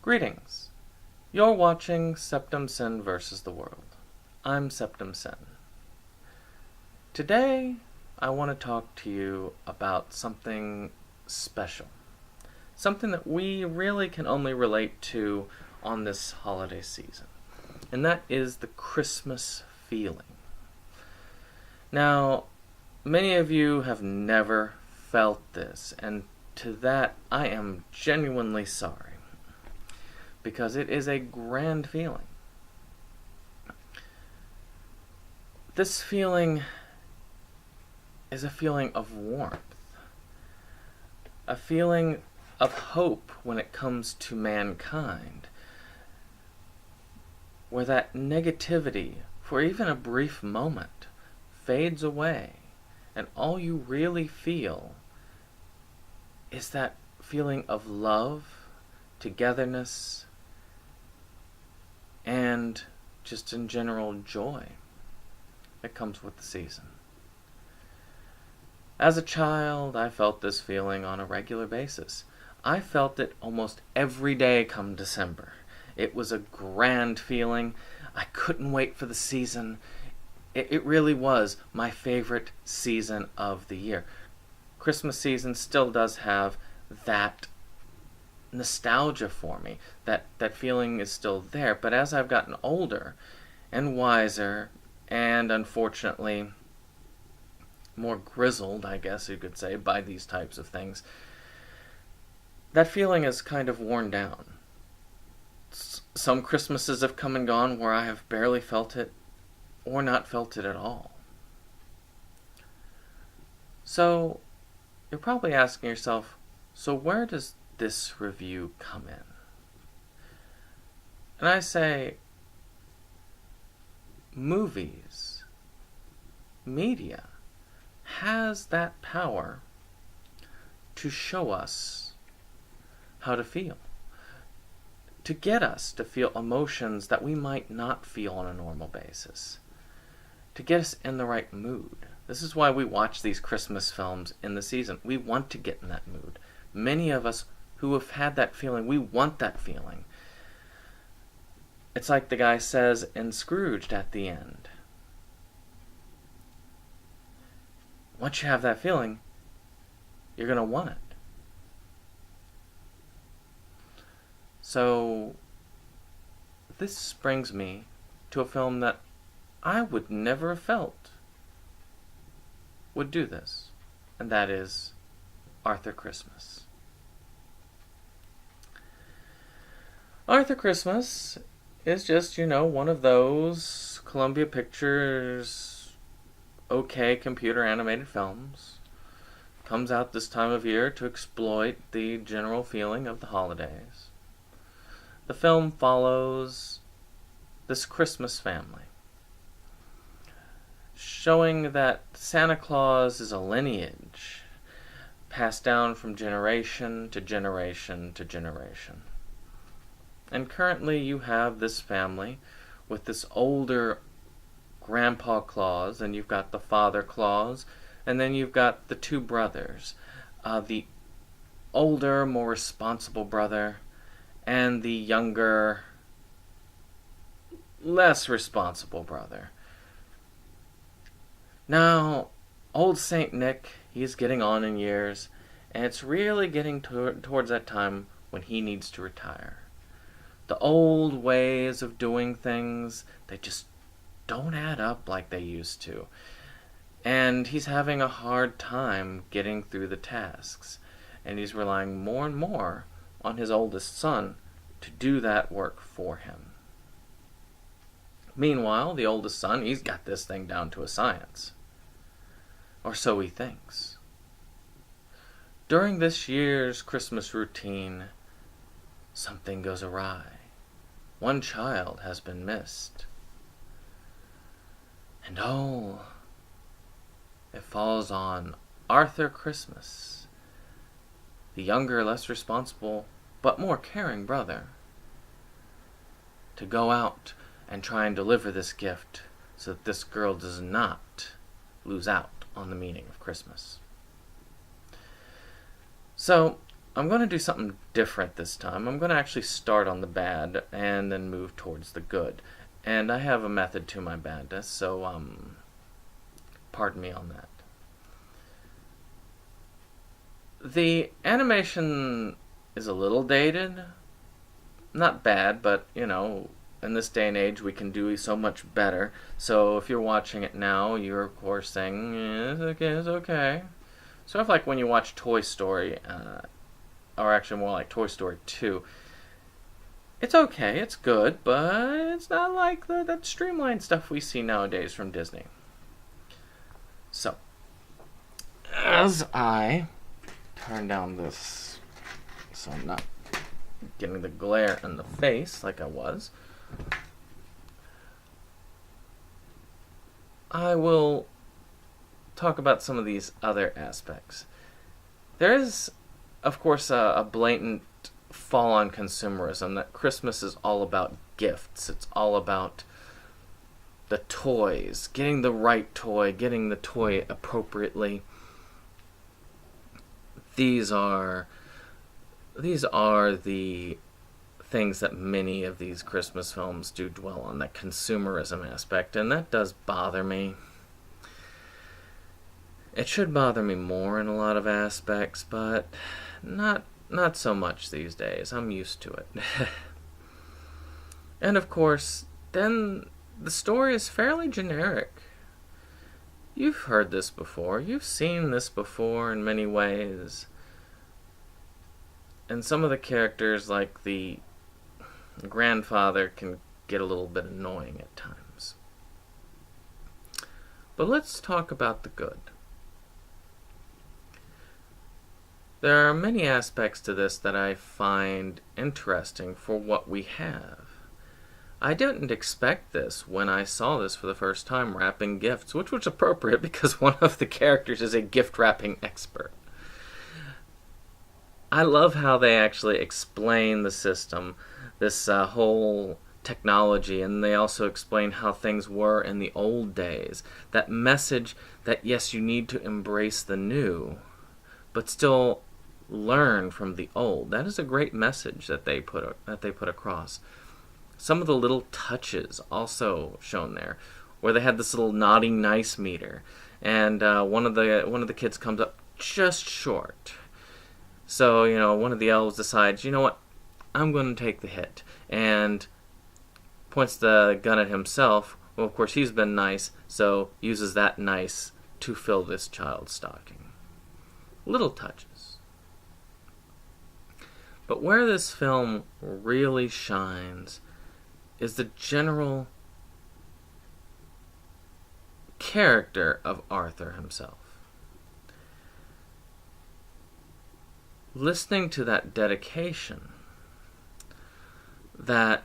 Greetings. You're watching Septum Sin versus the World. I'm Septum Sin. Today, I want to talk to you about something special. Something that we really can only relate to on this holiday season. And that is the Christmas feeling. Now, many of you have never felt this, and to that I am genuinely sorry. Because it is a grand feeling. This feeling is a feeling of warmth, a feeling of hope when it comes to mankind, where that negativity, for even a brief moment, fades away, and all you really feel is that feeling of love, togetherness, and just in general joy that comes with the season. As a child, I felt this feeling on a regular basis. I felt it almost every day come December. It was a grand feeling. I couldn't wait for the season. It really was my favorite season of the year. Christmas season still does have that nostalgia for me. That feeling is still there, but as I've gotten older and wiser and unfortunately more grizzled, I guess you could say, by these types of things, that feeling is kind of worn down. Some Christmases have come and gone where I have barely felt it or not felt it at all. So you're probably asking yourself, so where does this review come in? And I say, movies, media, has that power to show us how to feel, to get us to feel emotions that we might not feel on a normal basis, to get us in the right mood. This is why we watch these Christmas films in the season. We want to get in that mood. Many of us who have had that feeling, we want that feeling. It's like the guy says in Scrooged at the end. Once you have that feeling, you're going to want it. So, this brings me to a film that I would never have felt would do this, and that is Arthur Christmas. Arthur Christmas is just, one of those Columbia Pictures okay computer animated films. Comes out this time of year to exploit the general feeling of the holidays. The film follows this Christmas family, showing that Santa Claus is a lineage passed down from generation to generation to generation. And currently you have this family with this older Grandpa Claus, and you've got the Father Claus, and then you've got the two brothers. The older, more responsible brother, and the younger, less responsible brother. Now, old Saint Nick, he's getting on in years, and it's really getting towards that time when he needs to retire. The old ways of doing things, they just don't add up like they used to. And he's having a hard time getting through the tasks. And he's relying more and more on his oldest son to do that work for him. Meanwhile, the oldest son, he's got this thing down to a science. Or so he thinks. During this year's Christmas routine, something goes awry. One child has been missed. And it falls on Arthur Christmas, the younger, less responsible, but more caring brother, to go out and try and deliver this gift so that this girl does not lose out on the meaning of Christmas. So, I'm going to do something different this time. I'm going to actually start on the bad and then move towards the good. And I have a method to my badness, so pardon me on that. The animation is a little dated. Not bad, but, in this day and age we can do so much better. So if you're watching it now, you're of course saying, it's okay. Sort of like when you watch Toy Story, or actually more like Toy Story 2. It's okay, it's good, but it's not like that streamlined stuff we see nowadays from Disney. So, as I turn down this so I'm not getting the glare in the face like I was, I will talk about some of these other aspects. There is, of course, a blatant fall on consumerism, that Christmas is all about gifts. It's all about the toys, getting the right toy, getting the toy appropriately. These are the things that many of these Christmas films do dwell on, that consumerism aspect, and that does bother me. It should bother me more in a lot of aspects, but not so much these days. I'm used to it. And of course, then the story is fairly generic. You've heard this before. You've seen this before in many ways. And some of the characters, like the grandfather, can get a little bit annoying at times. But let's talk about the good. There are many aspects to this that I find interesting for what we have. I didn't expect this when I saw this for the first time, wrapping gifts, which was appropriate because one of the characters is a gift wrapping expert. I love how they actually explain the system, this whole technology, and they also explain how things were in the old days. That message that, yes, you need to embrace the new, but still learn from the old. That is a great message that they put across. Some of the little touches also shown there, where they had this little naughty nice meter, and one of the kids comes up just short. So one of the elves decides, you know what, I'm going to take the hit, and points the gun at himself. Well, of course he's been nice, so uses that nice to fill this child's stocking. Little touches. But where this film really shines is the general character of Arthur himself. Listening to that dedication that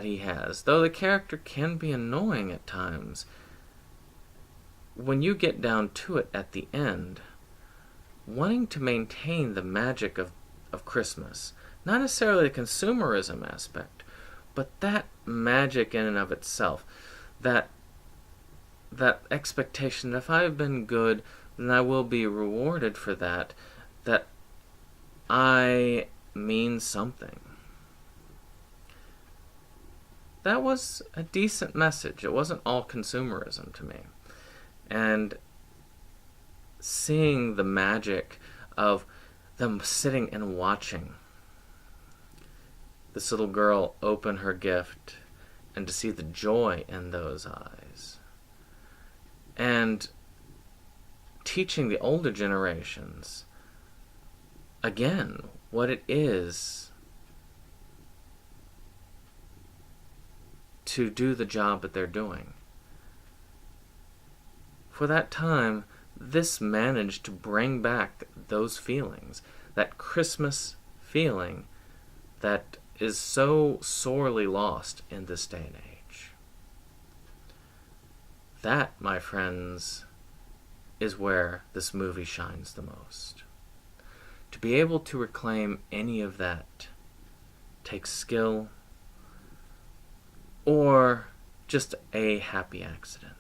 he has, though the character can be annoying at times, when you get down to it at the end, wanting to maintain the magic of Christmas, not necessarily the consumerism aspect, but that magic in and of itself, that expectation that if I've been good, then I will be rewarded for that I mean something. That was a decent message. It wasn't all consumerism to me. And seeing the magic of them sitting and watching this little girl open her gift, and to see the joy in those eyes, and teaching the older generations again what it is to do the job that they're doing. For that time, this managed to bring back those feelings, that Christmas feeling that is so sorely lost in this day and age. That, my friends, is where this movie shines the most. To be able to reclaim any of that takes skill or just a happy accident.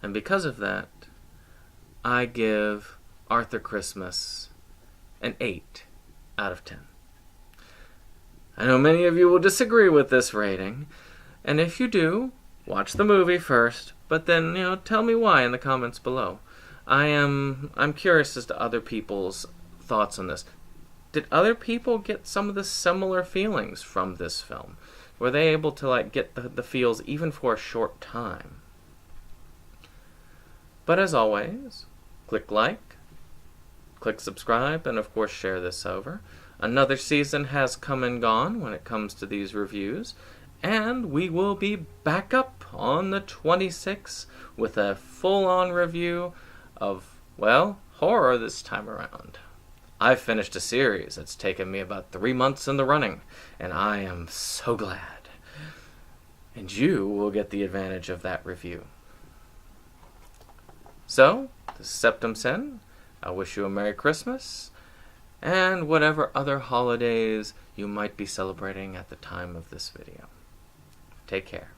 And because of that, I give Arthur Christmas an 8 out of 10. I know many of you will disagree with this rating, and if you do, watch the movie first, but then, tell me why in the comments below. I'm curious as to other people's thoughts on this. Did other people get some of the similar feelings from this film? Were they able to get the feels even for a short time? But as always, click like, click subscribe, and of course share this over. Another season has come and gone when it comes to these reviews, and we will be back up on the 26th with a full-on review of, horror this time around. I've finished a series that's taken me about 3 months in the running, and I am so glad. And you will get the advantage of that review. So, this is Septum Sin. I wish you a Merry Christmas, and whatever other holidays you might be celebrating at the time of this video. Take care.